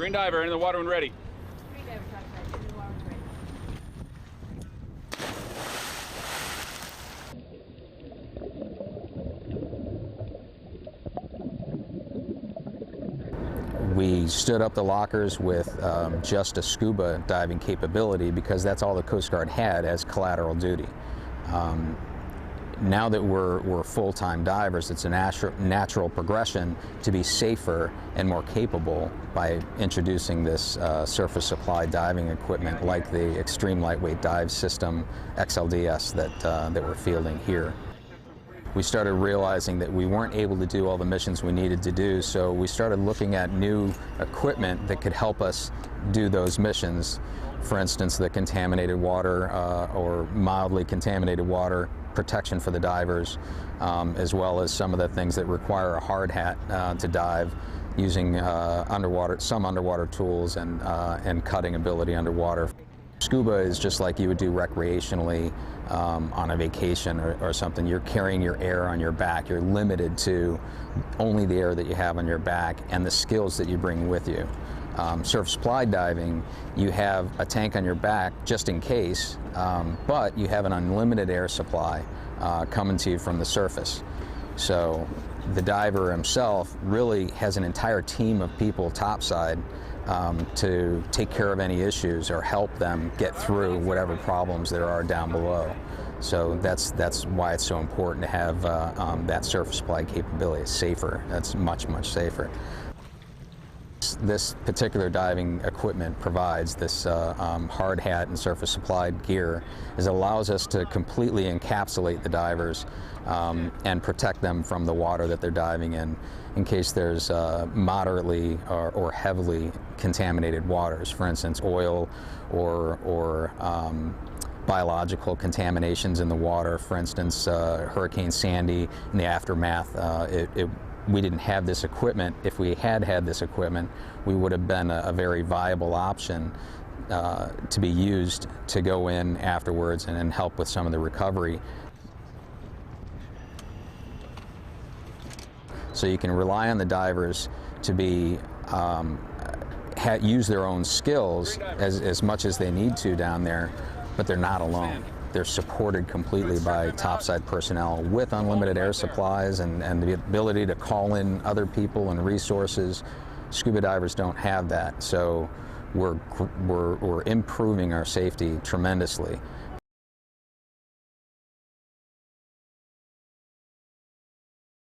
Green diver in the water when ready. Green diver topside, in the water when ready. We stood up the lockers with just a scuba diving capability because that's all the Coast Guard had as collateral duty. Now that we're full-time divers, it's a natural progression to be safer and more capable by introducing this surface supply diving equipment like the Extreme Lightweight Dive System XLDS that we're fielding here. We started realizing that we weren't able to do all the missions we needed to do, so we started looking at new equipment that could help us do those missions. For instance, the contaminated water or mildly contaminated water protection for the divers, as well as some of the things that require a hard hat to dive, using some underwater tools and cutting ability underwater. Scuba is just like you would do recreationally on a vacation or something. You're carrying your air on your back. You're limited to only the air that you have on your back and the skills that you bring with you. Surface supply diving, you have a tank on your back just in case, but you have an unlimited air supply coming to you from the surface. So the diver himself really has an entire team of people topside to take care of any issues or help them get through whatever problems there are down below. So that's why it's so important to have that surface supply capability. It's safer. That's much, much safer. This particular diving equipment provides this hard hat and surface supplied gear, is allows us to completely encapsulate the divers and protect them from the water that they're diving in case there's moderately or heavily contaminated waters, for instance oil or biological contaminations in the water. For instance, Hurricane Sandy, in the aftermath, we didn't have this equipment. If we had this equipment, we would have been a very viable option to be used to go in afterwards and help with some of the recovery. So you can rely on the divers to be use their own skills as much as they need to down there, but they're not alone. They're supported completely by topside personnel with unlimited air supplies and the ability to call in other people and resources. Scuba divers don't have that, so we're improving our safety tremendously.